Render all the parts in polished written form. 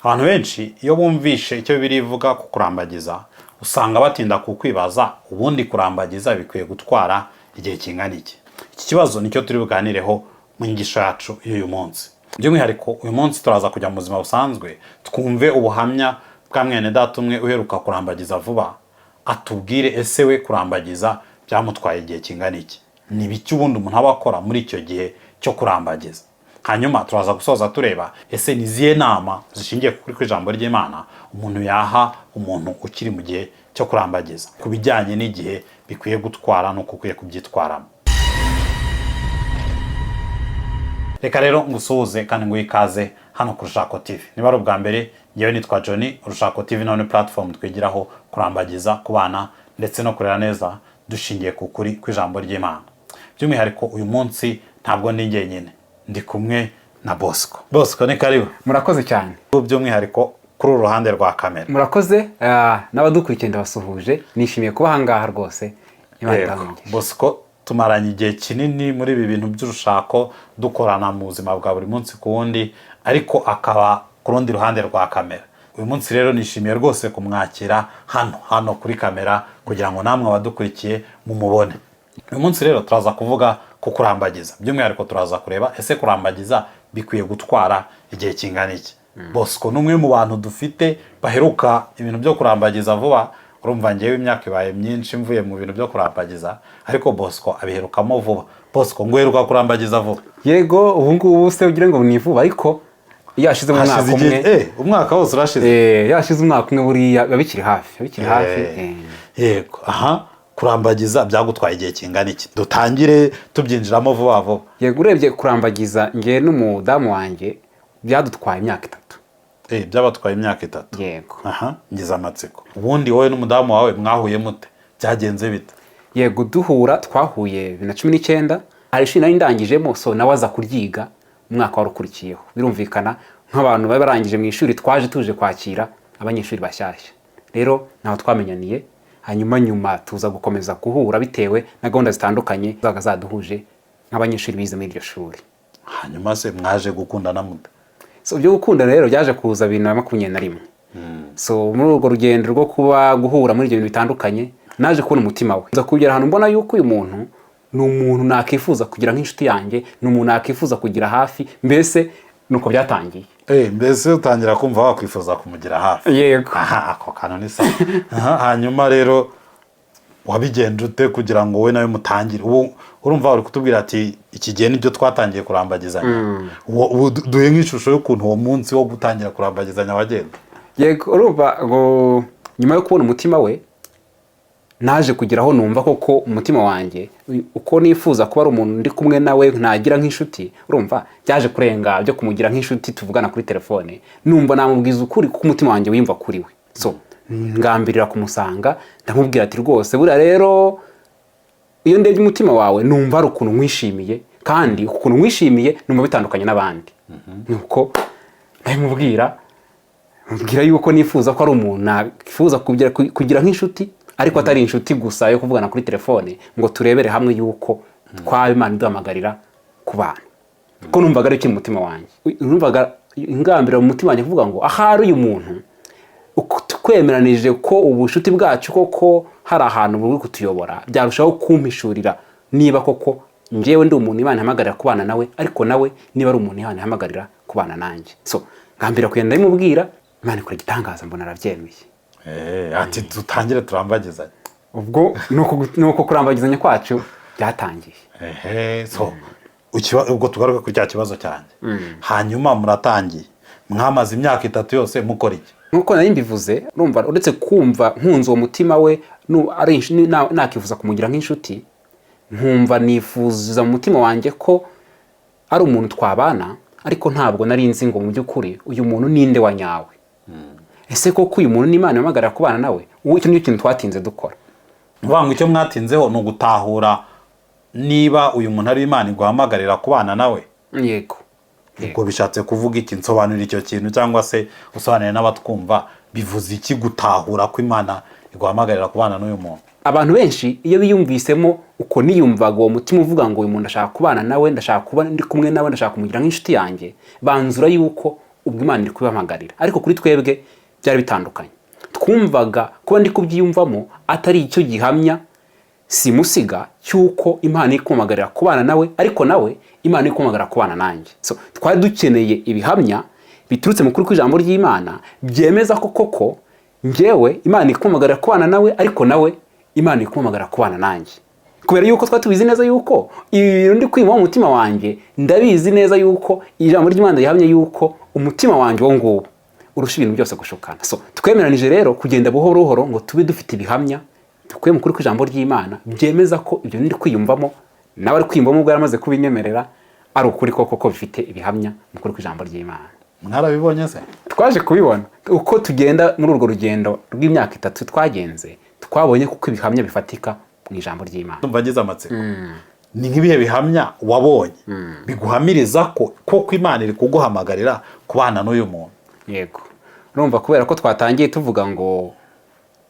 abantu benshi iyo bumvishe icyo Bibiliya ivuga ku kurambagiza usanga batinda kukwibaza ubundi kurambagiza bikwiye gutwara igihe kingana iki. Iki kibazo nicyo turi buganireho mu nyigisho yacu y'uyu munsi. By'umwihariko uyu munsi turaza kujya mu buzima busanzwe twumve ubuhamya bwa mwene data umwe uheruka kurambagiza vuba, atubwire ese we kurambagiza byamutwaye igihe kingana iki, ni biki ubundi umuntu aba akora muri icyo gihe cyo kurambagiza. Hanyuma turaza gusoza tureba ese ni zihe nama zishingiye kuri ijambo ry'Imana umuntu yaha umuntu ukiri mu gihe cyo kurambagiza ku bijyanye n'igihe bikwiye gutwara no kukwiye kubyitwaramo. Reka rero ngusuhuze kandi nguhe ikaze hano ku Rushako TV. Niba ari ubwa mbere, ngewe nitwa Johnny. Rushako TV ni platform twigiraho kurambagiza ku bana ndetse no kurera neza dushingiye ku kuri kw'ijambo ry'Imana. By'umwihariko uyu munsi ntabwo ndi njyenyine, ndi kumwe na Bosco. Bosco, ni karibu. Murakoze cyane. By'umwihariko kuri uruhande rwa kamera. Murakoze, n'abadukurikiye ndabasuhuje, nishimiye kuba hangaha rwose. Bosco, tumaranye igihe kinini muri ibi bintu by'urushako dukorana mu buzima bwa buri munsi ku wundi, ariko akaba ku rundi ruhande rwa kamera. Uyu munsi rero nishimiye rwose kumwakira hano kuri kamera kugira ngo namwe abadukurikiye mumubone. Uyu munsi rero turaza kuvuga ku kurambagiza. By'umwihariko turaza kureba ese kurambagiza bikwiye gutwara igihe kingana iki. Bosco ni umwe mu bantu dufite baheruka ibintu byo kurambagiza vuba. Urumva ngewe imyaka ibaye myinshi mvuye mu bintu byo kurambagiza, ariko Bosco abiherukamo vuba. Bosco, nguheruka kurambagiza vuba? Yego, ubu ngubu se ugira ngo ni vuba, ariko yashize mu mwaka umwe. Umwaka wose urashize? Yashize umwaka umwe buriya bikiri hafi. Yego. Kurambagiza byagutwaye igihe kingana iki? Dutangire tubyinjiramo vuba vuba. Yego, urebye kurambagiza nge n'umudamu wanjye byadutwaye imyaka 3. Byabatwaye imyaka 3. Yego. Ngize amatsiko. Ubundi wowe n'umudamu wawe mwahuye mute? Byagenze bite? Yego, twahuye 2019. Hari ishuri nari ndangijemo, so nawe aza kuryiga umwaka wari ukurikiyeho. Birumvikana nk'abantu bari barangije mu ishuri tuje kwakira abanyeshuri bashyashya. Rero naho twamenyaniye, hanyuma tuza gukomeza guhura bitewe na gahunda zitandukanye zaduhuje nk'abanyeshuri bize muri iryo shuri. Hanyuma se mwaje gukundana mute? So byo gukunda rero byaje kuza 2021. So muri urwo rugendo rwo kuba guhura muri ibyo bintu bitandukanye, naje kubona umutima we. Nza kugera ahantu mbona yuko uyu muntu ni umuntu nakifuza kugira nk'inshuti yanjye, ni umuntu nakifuza kugira hafi, mbese nuko byatangiye. Mbese utangira kumva wakwifuza kumugira hafi? Yego. Ako kantu ni sawa. Hanyuma rero wabigenje ute kugira ngo we nawe mutangire? Ubu urumva uri kutubwira ati iki gihe nibyo twatangiye kurambagizanya. Duhe nk'ishusho y'ukuntu uwo munsi wo gutangira kurambagizanya wagenda. Yego, urumva ngo nyuma yo kubona umutima we, naje kugeraho numva koko umutima wanjye uko nifuza kuba ari umuntu ndi kumwe nawe ntagira nk'inshuti. Urumva byaje kurenga byo kumugira nk'inshuti tuvugana kuri telefone, numva namubwiza ukuri kuko umutima wanjye wimva kuri we. So ngambirira kumusanga, ndamubwira ati rwose buriya rero iyo ndebye umutima wawe numva ari ukuntu mwishimiye, kandi ukuntu mwishimiye numva bitandukanye n'abandi. Nuko ndamubwira yuko nifuza ko ari umuntu nakifuza kugira nk'inshuti, ariko atari inshuti gusa yo kuvugana kuri telefone, ngo turebere hamwe yuko Imana iduhamagarira ku bana. Kuko numvaga ari ikintu umutima wanjye. Numvaga ingambira mu mutima wanjye kuvuga ngo ahari uyu muntu twemeranije ko ubushuti bwacu koko hari ahantu buri kutuyobora, byarushaho kumpishurira niba koko njyewe ndi umuntu Imana ihamagarira ku bana nawe, ariko nawe niba ari umuntu Imana ihamagarira ku bana nanjye. So ngambira kugenda ndimubwira, Imana ikora igitangaza, mbona arabyemeye. Ati dutangire turambagizanye. Ubwo nuko kurambagizanya kwacu byatangiye. So ubwo tugaruka kuri cya kibazo cyanjye. Hanyuma muratangiye, mwamaze imyaka 3 yose mukora iki? Nuko nari mbivuze, urumva uretse kumva nkunze uwo mutima we nakifuza kumugira nk'inshuti, nkumva nifuza mu mutima wanjye ko ari umuntu twabana, ariko ntabwo nari nzi ngo mu by'ukuri uyu muntu ninde wa nyawe. Ese koko uyu muntu n'Imana ihamagarira ku bana nawe? Icyo ni ikintu twatinze dukora. Ngo icyo mwatinzeho ni ugutahura niba uyu muntu ari Imana iguhamagarira ku bana nawe. Yego. Ubwo bishatse kuvuga iki? Nsobanura icyo kintu, cyangwa se usobanurire n'abatwumva bivuze iki gutahura ko Imana iguhamagarira ku bana n'uyu muntu? Abantu benshi iyo biyumvisemo uko niyumvaga uwo mutima uvuga ngo uyu muntu ndashaka kubana nawe, ndashaka kuba ndi kumwe nawe, ndashaka kumugira nk'inshuti yanjye, banzura yuko ubwo Imana iri kubihamagarira. Ariko kuri twebwe byari bitandukanye. Twumvaga kuba ndi kubyiyumvamo atari icyo gihamya simusiga cy'uko Imana iri kumpamagarira kubana nawe, ariko nawe Imana iri kumpamagarira kubana nanjye. So twari dukeneye ibihamya biturutse mu kuri kw'ijambo ry'Imana byemeza ko koko njyewe Imana iri kumpamagarira kubana nawe, ariko nawe Imana iri kumpamagarira kubana nanjye. Kubera yuko twari tubizi neza yuko ibintu ndi kwiyumva mu mutima wanjye, ndabizi neza yuko ijambo ry'Imana rihamya yuko umutima wanjye wo nguwo urusha ibintu byose gushukana. So twemeranije rero kugenda buhoro buhoro ngo tube dufite ibihamya dukuye mu kuri kw'ijambo ry'Imana byemeza ko ibyo ndi kwiyumvamo nawe ari kwiyumvamo ubwo yaramaze kubinyemerera ari ukuri koko ko bifite ibihamya mu kuri kw'ijambo ry'Imana. Mwarabibonye se? Twaje kubibona uko tugenda muri urwo rugendo rw'imyaka 3 twagenze, twabonye kuko ibihamya bifatika mu ijambo ry'Imana. Ndumva ngize amatsiko. Ni nk'ibihe bihamya wabonye biguhamiriza ko koko Imana iri kuguhamagarira kubana n'uyu muntu? Yego, urumva kubera ko twatangiye tuvuga ngo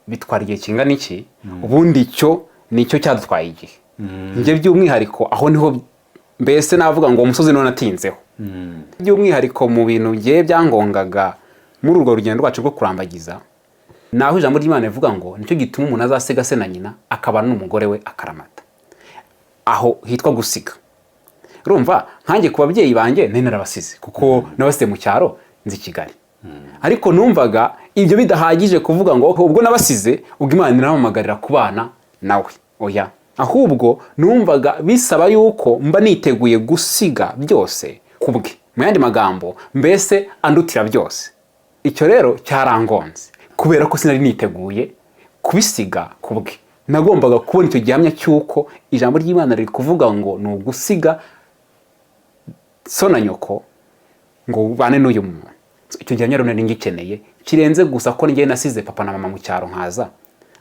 bitwara igihe kingana iki, ubundi nicyo cyadutwaye igihe. Nje by'umwihariko aho niho mbese navuga ngo umusozi none atinzeho. By'umwihariko mu bintu ngiye byangongaga muri urwo rugendo rwacu rwo kurambagiza, naho ijambo ry'Imana rivuga ngo nicyo gituma umuntu azasiga se na nyina akabana n'umugore we akaramata. Aho hitwa gusiga. Urumva nkanjye ku babyeyi banjye nari narabasize kuko nabasize mu cyaro nzi Kigali. Ariko numvaga ibyo bidahagije kuvuga ngo ubwo nabasize ubwo Imana irampamagarira kubana nawe. Oya, ahubwo numvaga bisaba yuko mba niteguye gusiga byose kubwe. Mu yandi magambo mbese andutira byose. Icyo rero cyarangonze kubera ko sinari niteguye kubisiga kubwe. Nagombaga kubona icyo gihamya cy'uko ijambo ry'Imana riri kuvuga ngo ni ugusiga so na nyoko ngo ubane n'uyu muntu. Icyo gihamya rero nari ngikeneye kirenze gusa ko njye nasize papa na mama mu cyaro nkaza,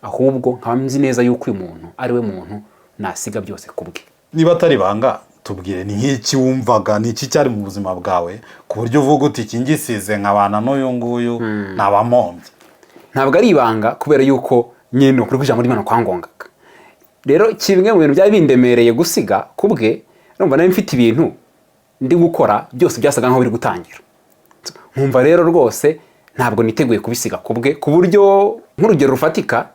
ahubwo nkaba nzi neza yuko uyu muntu ari we muntu nasiga byose kubwe. Niba atari banga tubwire ni nk'iki wumvaga, ni iki cyari mu buzima bwawe ku buryo uvuga uti iki ngisize nkabana n'uyu nguyu nabamombye? Ntabwo ari ibanga kubera yuko nyine ukuri kw'ijambo ry'Imana kwangongaga. Rero kimwe mu bintu byari bindemereye gusiga kubwe, urumva nari mfite ibintu ndi gukora byose byasaga nkaho biri gutangira. Nkumva rero rwose ntabwo niteguye kubisiga kubwe, ku buryo nk'urugero rufatika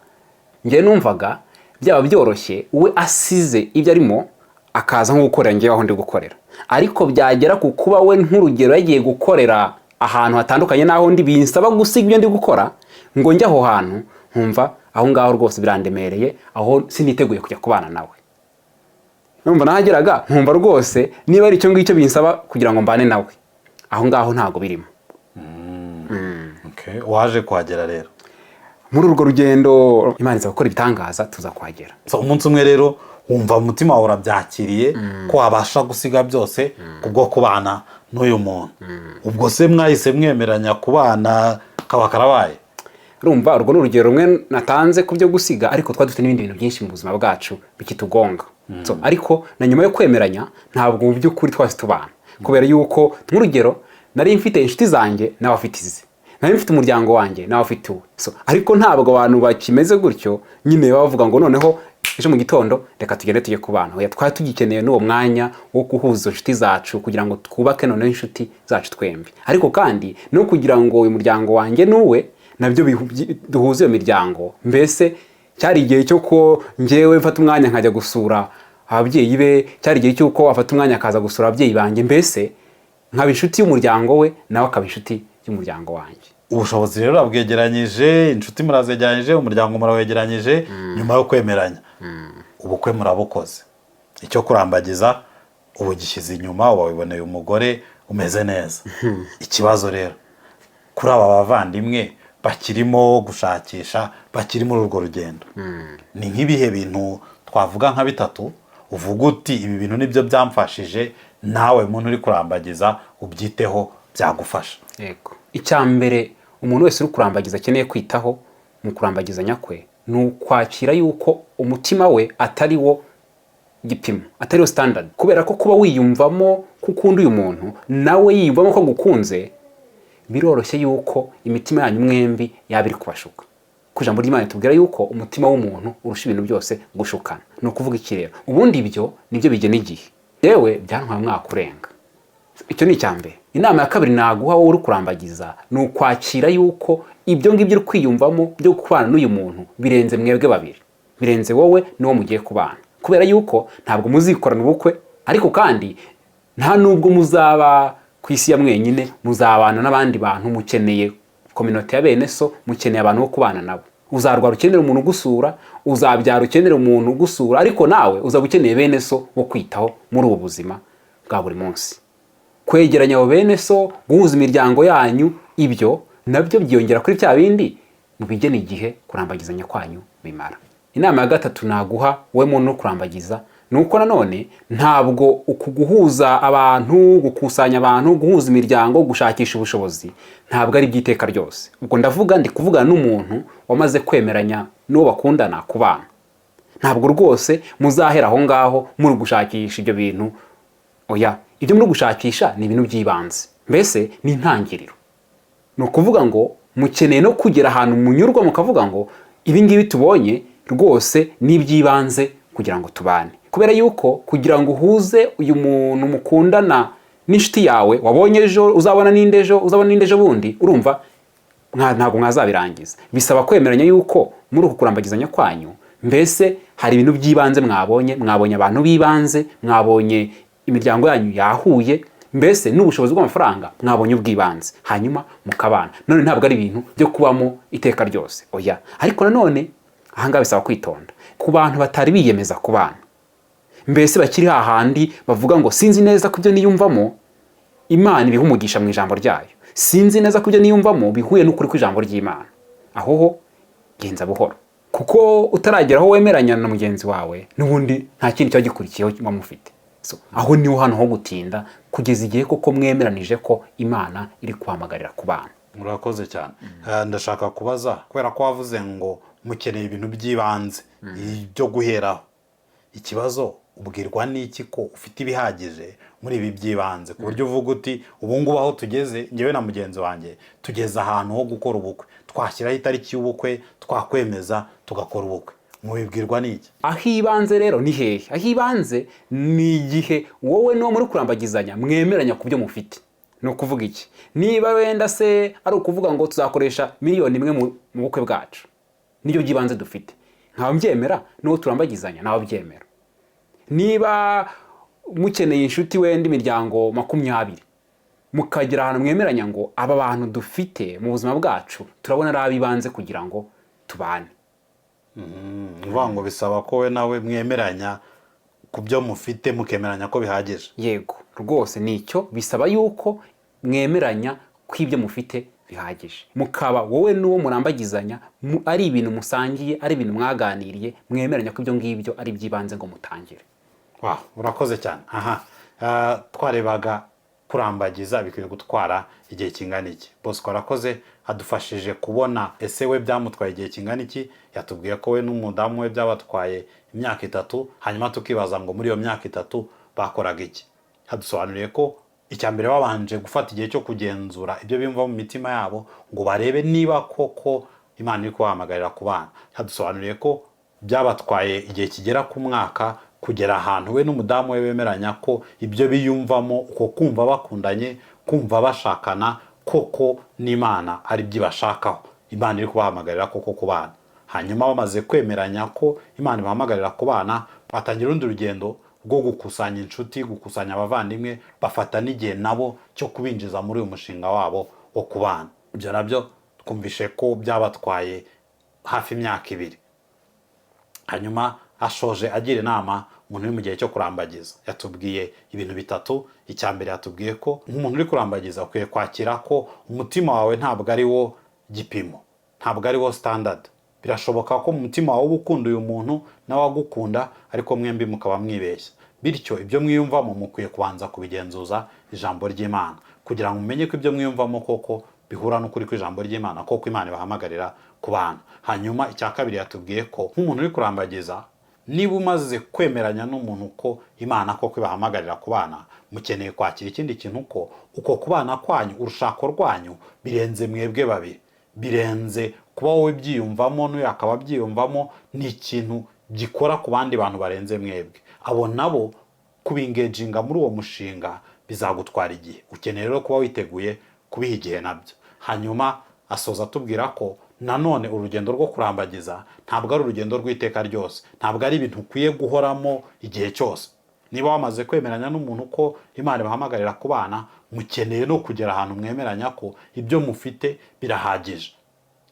njye numvaga byaba byoroshye we asize ibyo arimo akaza nko gukorera njye aho ndi gukorera. Ariko byagera ku kuba we nk'urugero yagiye gukorera ahantu hatandukanye naho ndi binsaba gusiga ibyo ndi gukora ngo njye aho hantu, nkumva aho ngaho rwose birandemereye, aho siniteguye kujya kubana nawe. Numva nahageraga nkumva rwose niba ari icyo ngicyo binsaba kugira ngo mbane nawe, aho ngaho ntago birimo. Okay, waje kuhagera rero muri urwo rugendo Imana iza gukora ibitangaza tuza kuhagera. So umunsi umwe rero wumva umutima wawe urabyakiriye ko wabasha gusiga byose kubwo kubana n'uyu muntu. Ubwo se mwahise mwemeranya kubana kaba karabaye? Urumva urwo ni urugero rumwe natanze ku byo gusiga, ariko twari dufite n'ibindi bintu byinshi mu buzima bwacu bikitugonga. So ariko na nyuma yo kwemeranya ntabwo mu by'ukuri twase tubana, kubera yuko nk'urugero nari mfite inshuti zanjye nawe afite izi, nari mfite umuryango wanjye nawe afite uwe. So ariko ntabwo abantu bakimeze gutyo nyine bavuga ngo noneho ejo mu gitondo reka tugende tujye kubana. Oya, twari tugikeneye n'uwo mwanya wo guhuza inshuti zacu kugira ngo twubake noneho inshuti zacu twembi, ariko kandi no kugira ngo uyu muryango wanjye n'uwe nabyo duhuze iyo miryango. Mbese cyari igihe cyo ko njyewe mfata umwanya nkajya gusura ababyeyi be, cyari igihe cy'uko afata umwanya akaza gusura ababyeyi banjye, mbese nkaba inshuti y'umuryango we nawe akaba inshuti y'umuryango wanjye. Ubushobozi rero abwegeranyije, inshuti murazegeranyije, umuryango murawegeranyije, nyuma yo kwemeranya ubukwe murabukoze. Icyo kurambagiza ubu gishyize inyuma, wabiboneye umugore umeze neza. Ikibazo rero kuri aba bavandimwe bakirimo gushakisha, bakiri muri urwo rugendo, ni nk'ibihe bintu twavuga nka bitatu uvuga uti ibi bintu nibyo byamfashije nawe muntu uri kurambagiza ubyiteho byagufasha? Yego, icyambere umuntu wese uri kurambagiza akeneye kwitaho mu kurambagizanya kwe ni ukwakira yuko umutima we atari wo gipimo, atari wo standard. Kubera ko kuba wiyumvamo kukunda uyu muntu nawe yiyumvamo ko gukunze, biroroshye yuko imitima yanyu mwembi yabiri kubashuka. Kujambo ry'Imana tubwira yuko umutima w'umuntu urusha ibintu byose gushukana. No kuvuga iki rero? Ubundi ibyo nibyo bigena igihe. Yewe byantwaye umwaka urenga. Icyo ni icyambere. inama ya kabiri naguha wowe uri kurambagiza ni ukwakira yuko ibyo ngibyo uri kwiyumvamo byo kubana n'uyu muntu birenze mwebwe babiri, birenze wowe n'uwo mugiye kubana, kubera yuko ntabwo muzikorana ubukwe, ariko kandi nta nubwo muzaba ku isi ya mwenyine, muzabana n'abandi bantu, mukeneye kominote ya bene so, mukeneye abantu bo kubana nabo. Uzarwara ukenera umuntu ugusura, uzabyara ukenera umuntu ugusura, ariko nawe uzaba ukeneye bene so wo kwitaho muri ubu buzima bwa buri munsi. Kwegeranya abo bene so, guhuza imiryango yanyu, ibyo nabyo byiyongera kuri cya bindi mu bigena igihe kurambagizanya kwanyu bimara. Inama ya gatatu naguha wowe muntu kurambagiza nuko nanone ntabwo ukuguhuza abantu, gukusanya abantu, guhuza imiryango, gushakisha ubushobozi ntabwo ari byiteka ryose. Ubwo ndi kuvugana n'umuntu wamaze kwemeranya n'uwo bakundana kubana. Ntabwo rwose muzahera aho ngaho muri gushakisha ibyo bintu. Oya, ibyo muri gushakisha ni ibintu by'ibanze, mbese ni intangiriro. Ni ukuvuga ngo mukeneye no kugera ahantu munyurwa mukavuga ngo ibi ngibi tubonye rwose ni iby'ibanze kugira ngo tubane. Kubera yuko kugira ngo uhuze uyu muntu mukundana n'inshuti yawe wabonye ejo, uzabona n'inde ejo, uzabona n'inde ejo bundi, urumva ntabwo mwazabirangiza. Bisaba kwemeranya yuko muri uku kurambagizanya kwanyu mbese hari ibintu by'ibanze mwabonye abantu b'ibanze, mwabonye imiryango yanyu yahuye, mbese n'ubushobozi bw'amafaranga mwabonye ubw'ibanze, hanyuma mukabana. None ntabwo ari ibintu byo kubamo iteka ryose, oya. Ariko nanone ahangaha bisaba kwitonda ku bantu batari biyemeza kubana, mbese bakiri hahandi bavuga ngo sinzi neza ko ibyo niyumvamo Imana ibiha umugisha mu ijambo ryayo, sinzi neza ko ibyo niyumvamo bihuye n'ukuri kw'ijambo ry'Imana. Aho ho genza buhoro, kuko utaragera aho wemeranya na mugenzi wawe n'ubundi nta kindi cyo gikurikiyeho muba mufite. Aho niho hano ho gutinda kugeza igihe koko mwemeranije ko Imana iri kuhamagarira kubana. Murakoze cyane. Ndashaka kubaza, kubera ko wavuze ngo mukeneye ibintu by'ibanze byo guheraho, ikibazo ubwirwa n'iki ko ufite ibihagije muri ibi by'ibanze ku buryo uvuga uti ubu ngubu aho tugeze njyewe na mugenzi wanjye tugeze ahantu ho gukora ubukwe, twashyiraho itariki y'ubukwe, twakwemeza tugakora ubukwe, mubibwirwa n'iki? Aho ibanze rero ni hehe? Aho ibanze ni igihe wowe n'uwo muri kurambagizanya mwemeranya ku byo mufite. Ni ukuvuga iki? Niba wenda se ari ukuvuga ngo tuzakoresha miliyoni 1 mu bukwe bwacu, nibyo by'ibanze dufite, ntawe mbyemera, n'uwo turambagizanya nawe byemera. Niba mukeneye inshuti wenda imiryango 20, mukagira ahantu mwemeranya ngo aba bantu dufite mu buzima bwacu turabona ari abibanze kugira ngo tubane. Uvuga ngo bisaba ko we nawe mwemeranya ku byo mufite, mukemeranya ko bihagije. Yego, rwose nicyo bisaba yuko mwemeranya ko ibyo mufite bihagije, mukaba wowe n'uwo murambagizanya ari ibintu musangiye, ari ibintu mwaganiriye, mwemeranya ko ibyo ngibyo ari by'ibanze ngo mutangire. Urakoze cyane. Twarebaga kurambagiza bikwiye gutwara igihe kingana iki. Bosco arakoze, adufashije kubona ese we byamutwaye igihe kingana iki. Yatubwiye ko we n'umudamu we byabatwaye imyaka 3, hanyuma tukibaza ngo muri iyo myaka 3 bakoraga iki. Hadusobanuriye ko icya mbere babanje gufata igihe cyo kugenzura ibyo bimva mu mitima yabo ngo barebe niba koko Imana iri kubahamagarira kubana. Hadusobanuriye ko byabatwaye igihe kigera ku mwaka kugera ahantu we n'umudamu we bemeranya ko ibyo biyumvamo, uko kumva bakundanye, kumva bashakana, koko n'Imana ari byibashakaho, Imana iri kubahamagarira koko kubana. Hanyuma bamaze kwemeranya ko Imana ibahamagarira kubana, batangira urundi rugendo rwo gukusanya inshuti, gukusanya abavandimwe, bafata n'igihe nabo cyo kubinjiza muri uyu mushinga wabo wo kubana. Ibyo nabyo twumvishe ko byabatwaye hafi imyaka 2. Hanyuma ashoje agira inama umuntu uri mu gihe cyo kurambagiza. Yatubwiye ibintu 3. Icya mbere yatubwiye ko nk'umuntu uri kurambagiza ukwiye kwakira ko umutima wawe ntabwo ari wo gipimo, ntabwo ari wo standard. Birashoboka ko mu mutima wawe ukunda uyu muntu nawe agukunda, ariko mwembi mukaba mwibeshya. Bityo ibyo mwiyumvamo mukwiye kubanza kubigenzuza ijambo ry'Imana kugira ngo mumenye ko ibyo mwiyumvamo koko bihura n'ukuri kw'ijambo ry'Imana, koko Imana ibahamagarira kubana. Hanyuma icya kabiri yatubwiye ko nk'umuntu uri kurambagiza, niba umaze kwemeranya n'umuntu ko Imana koko ibahamagarira kubana, mukeneye kwakira ikindi kintu ko uko kubana kwanyu, urushako rwanyu birenze mwebwe babiri, birenze kuba wowe byiyumvamo n'uyu akaba byiyumvamo. Ni ikintu gikora ku bandi bantu barenze mwebwe. Abo nabo kubingeginga muri uwo mushinga bizagutwara igihe. Ukeneye rero kuba witeguye kubiha igihe nabyo. Hanyuma asoza atubwira ko nanone urugendo rwo kurambagiza ntabwo ari urugendo rw'iteka ryose, ntabwo ari ibintu ukwiye guhoramo igihe cyose. Niba wamaze kwemeranya n'umuntu ko Imana ibahamagarira kubana, mukeneye no kugera ahantu mwemeranya ko ibyo mufite birahagije,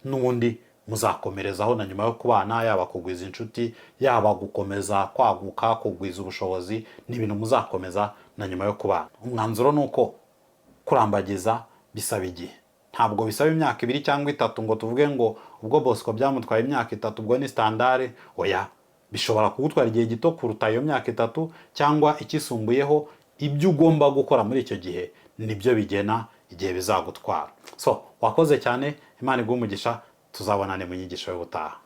n'ubundi muzakomerezaho na nyuma yo kubana, yaba kugwiza inshuti, yaba gukomeza kwaguka, kugwiza ubushobozi, ni ibintu muzakomeza na nyuma yo kubana. Umwanzuro ni uko kurambagiza bisaba igihe, ntabwo bisaba imyaka 2 cyangwa 3 ngo tuvuge ngo ubwo Bosco byamutwaye imyaka 3 ubwo ni standard. Oya, bishobora kugutwara igihe gito kuruta iyo myaka 3 cyangwa ikisumbuyeho. Ibyo ugomba gukora muri icyo gihe nibyo bigena igihe bizagutwara. So wakoze cyane, Imana iguhe umugisha, tuzabonane mu nyigisho y'ubutaha.